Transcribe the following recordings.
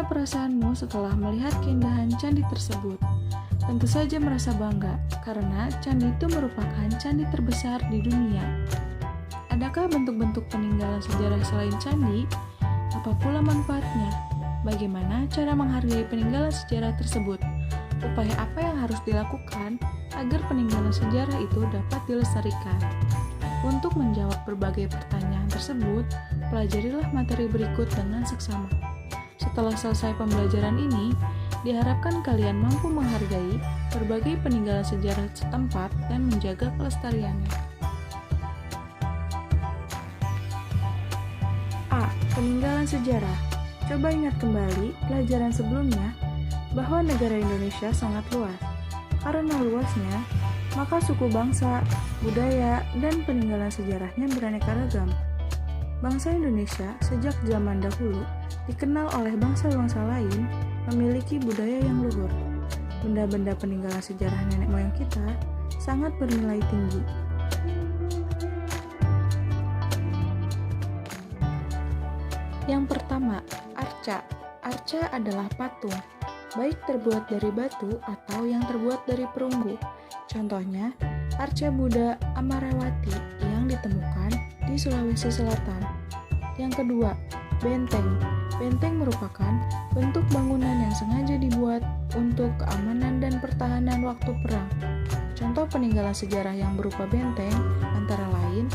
Bagaimana perasaanmu setelah melihat keindahan candi tersebut? Tentu saja merasa bangga, karena candi itu merupakan candi terbesar di dunia. Adakah bentuk-bentuk peninggalan sejarah selain candi? Apa pula manfaatnya? Bagaimana cara menghargai peninggalan sejarah tersebut? Upaya apa yang harus dilakukan agar peninggalan sejarah itu dapat dilestarikan? Untuk menjawab berbagai pertanyaan tersebut, pelajarilah materi berikut dengan seksama. Setelah selesai pembelajaran ini, diharapkan kalian mampu menghargai berbagai peninggalan sejarah setempat dan menjaga kelestariannya. A. Peninggalan sejarah. Coba ingat kembali pelajaran sebelumnya bahwa negara Indonesia sangat luas. Karena luasnya, maka suku bangsa, budaya, dan peninggalan sejarahnya beraneka ragam. Bangsa Indonesia sejak zaman dahulu dikenal oleh bangsa-bangsa lain memiliki budaya yang luhur. Benda-benda peninggalan sejarah nenek moyang kita sangat bernilai tinggi. Yang pertama, arca. Arca adalah patung, baik terbuat dari batu atau yang terbuat dari perunggu. Contohnya, arca Buddha Amarawati yang ditemukan di Sulawesi Selatan. Yang kedua, benteng. Benteng merupakan bentuk bangunan yang sengaja dibuat untuk keamanan dan pertahanan waktu perang. Contoh peninggalan sejarah yang berupa benteng antara lain,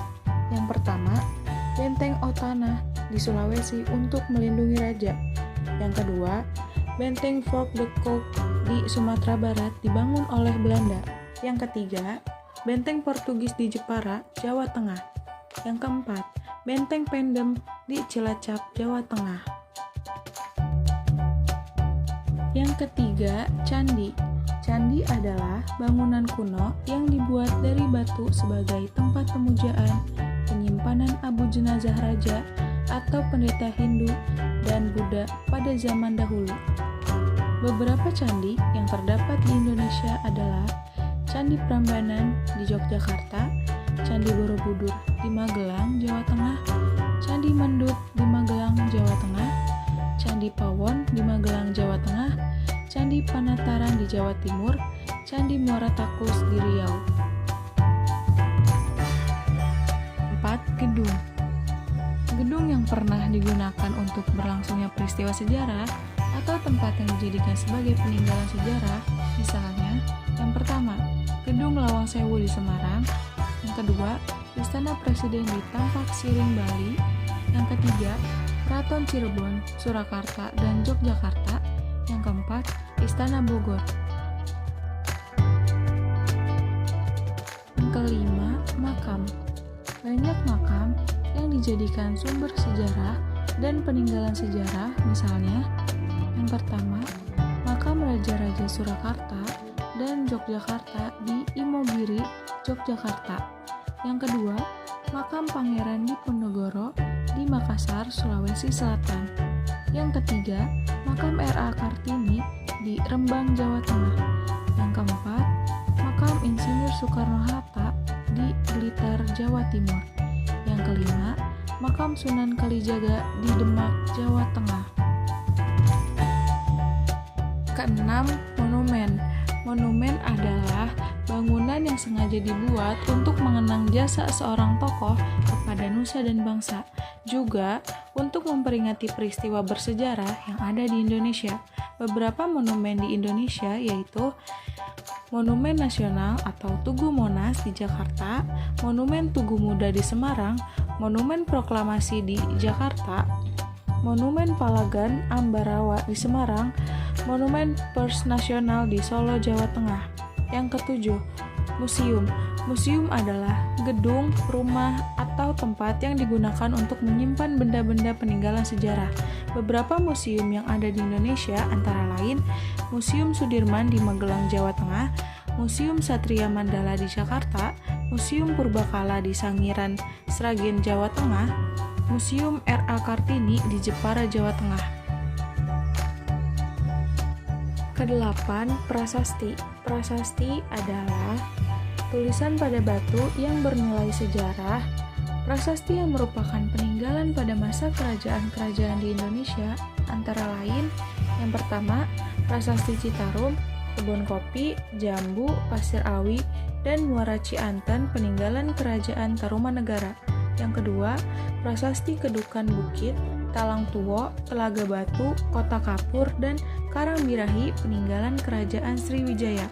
yang pertama, Benteng Otana di Sulawesi untuk melindungi raja. Yang kedua, Benteng Fort de Kock di Sumatera Barat dibangun oleh Belanda. Yang ketiga, Benteng Portugis di Jepara, Jawa Tengah. Yang keempat, Benteng Pendem di Cilacap, Jawa Tengah. Yang ketiga, candi. Candi adalah bangunan kuno yang dibuat dari batu sebagai tempat pemujaan, penyimpanan abu jenazah raja atau pendeta Hindu dan Buddha pada zaman dahulu. Beberapa candi yang terdapat di Indonesia adalah Candi Prambanan di Yogyakarta, Candi Borobudur di Magelang, Jawa Tengah, Candi Mendut di Magelang, Jawa Tengah, Candi Pawon di Magelang, Jawa Tengah, Candi Panataran di Jawa Timur, Candi Muara Takus di Riau. 4. Gedung. Gedung yang pernah digunakan untuk berlangsungnya peristiwa sejarah atau tempat yang dijadikan sebagai peninggalan sejarah, misalnya, yang pertama, Gedung Lawang Sewu di Semarang, yang kedua, Istana Presiden di Tampak Siring, Bali, yang ketiga, Keraton Cirebon, Surakarta, dan Yogyakarta, yang keempat, Istana Bogor. Yang kelima, makam. Banyak makam yang dijadikan sumber sejarah dan peninggalan sejarah, misalnya, yang pertama, makam Raja-Raja Surakarta dan Yogyakarta di Imogiri, Yogyakarta. Yang kedua, makam Pangeran Diponegoro di Makassar, Sulawesi Selatan. Yang ketiga, makam R.A. Kartini di Rembang, Jawa Tengah. Yang keempat, makam Insinyur Soekarno-Hatta di Blitar, Jawa Timur. Yang kelima, makam Sunan Kalijaga di Demak, Jawa Tengah. Keenam, monumen. Monumen adalah bangunan yang sengaja dibuat untuk mengenang jasa seorang tokoh kepada nusa dan bangsa, juga untuk memperingati peristiwa bersejarah yang ada di Indonesia. Beberapa monumen di Indonesia yaitu Monumen Nasional atau Tugu Monas di Jakarta, Monumen Tugu Muda di Semarang, Monumen Proklamasi di Jakarta, Monumen Palagan Ambarawa di Semarang, Monumen Pers Nasional di Solo, Jawa Tengah. Yang ketujuh, museum. Museum adalah gedung, rumah, atau tempat yang digunakan untuk menyimpan benda-benda peninggalan sejarah. Beberapa museum yang ada di Indonesia antara lain Museum Sudirman di Magelang, Jawa Tengah, Museum Satria Mandala di Jakarta, Museum Purbakala di Sangiran, Sragen, Jawa Tengah, Museum R.A. Kartini di Jepara, Jawa Tengah. Kedelapan, prasasti. Prasasti adalah tulisan pada batu yang bernilai sejarah. Prasasti yang merupakan peninggalan pada masa kerajaan-kerajaan di Indonesia antara lain Yang pertama, Prasasti Citarum, Kebun Kopi, Jambu, Pasir Awi, dan Muara Cianten peninggalan Kerajaan Tarumanegara. Yang kedua, Prasasti Kedukan Bukit, Talang Tuwo, Telaga Batu, Kota Kapur, dan Karangbirahi peninggalan Kerajaan Sriwijaya.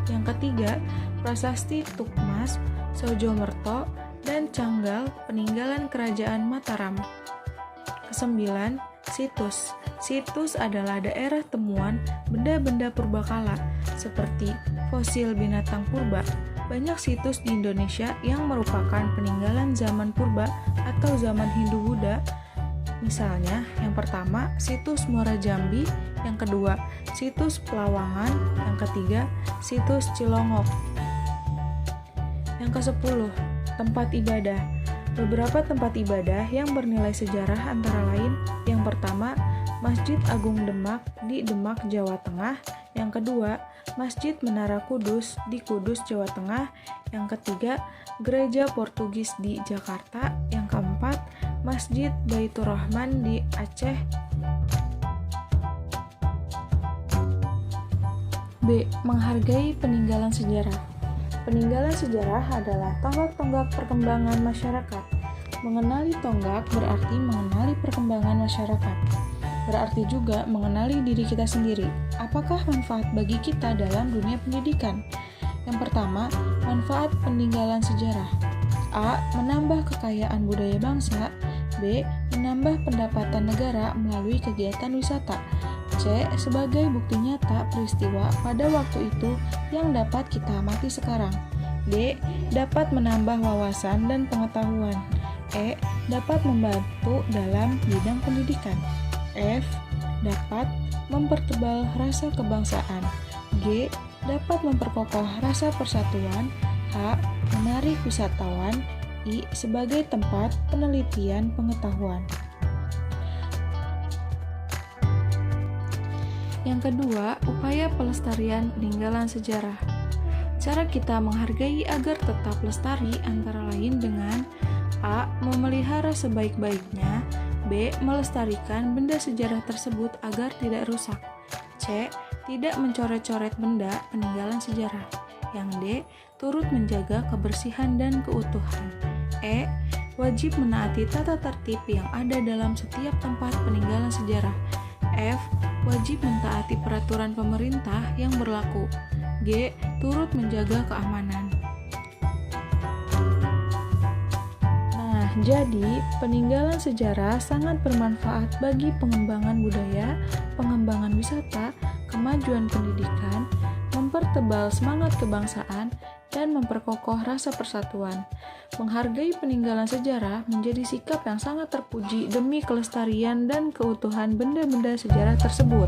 Yang ketiga, Prasasti Tukmas, Sojomerto, dan Canggal peninggalan Kerajaan Mataram. Kesembilan, situs. Situs adalah daerah temuan benda-benda purbakala seperti fosil binatang purba. Banyak situs di Indonesia yang merupakan peninggalan zaman purba atau zaman Hindu-Buddha. Misalnya, yang pertama, situs Muara Jambi, yang kedua, situs Pelawangan, yang ketiga, situs Cilongok. Yang ke-10, tempat ibadah. Beberapa tempat ibadah yang bernilai sejarah antara lain, yang pertama, Masjid Agung Demak di Demak, Jawa Tengah. Yang kedua, Masjid Menara Kudus di Kudus, Jawa Tengah. Yang ketiga, Gereja Portugis di Jakarta. Yang keempat, Masjid Baitur Rahman di Aceh. B. Menghargai peninggalan sejarah. Peninggalan sejarah adalah tonggak-tonggak perkembangan masyarakat. Mengenali tonggak berarti mengenali perkembangan masyarakat. Berarti juga mengenali diri kita sendiri. Apakah manfaat bagi kita dalam dunia pendidikan? Yang pertama, manfaat peninggalan sejarah. A. Menambah kekayaan budaya bangsa. B. Menambah pendapatan negara melalui kegiatan wisata. C. Sebagai bukti nyata peristiwa pada waktu itu yang dapat kita amati sekarang. D. Dapat menambah wawasan dan pengetahuan. E. Dapat membantu dalam bidang pendidikan. F. Dapat mempertebal rasa kebangsaan. G. Dapat memperkokoh rasa persatuan. H. Menarik wisatawan. I. Sebagai tempat penelitian pengetahuan. Yang kedua, upaya pelestarian peninggalan sejarah. Cara kita menghargai agar tetap lestari antara lain dengan A. Memelihara sebaik-baiknya. B. Melestarikan benda sejarah tersebut agar tidak rusak. C. Tidak mencoret-coret benda peninggalan sejarah. Yang D. Turut menjaga kebersihan dan keutuhan. E. Wajib menaati tata tertib yang ada dalam setiap tempat peninggalan sejarah. F. Wajib mentaati peraturan pemerintah yang berlaku. G. Turut menjaga keamanan. Nah, jadi peninggalan sejarah sangat bermanfaat bagi pengembangan budaya, pengembangan wisata, kemajuan pendidikan, mempertebal semangat kebangsaan, dan memperkokoh rasa persatuan. Menghargai peninggalan sejarah menjadi sikap yang sangat terpuji demi kelestarian dan keutuhan benda-benda sejarah tersebut.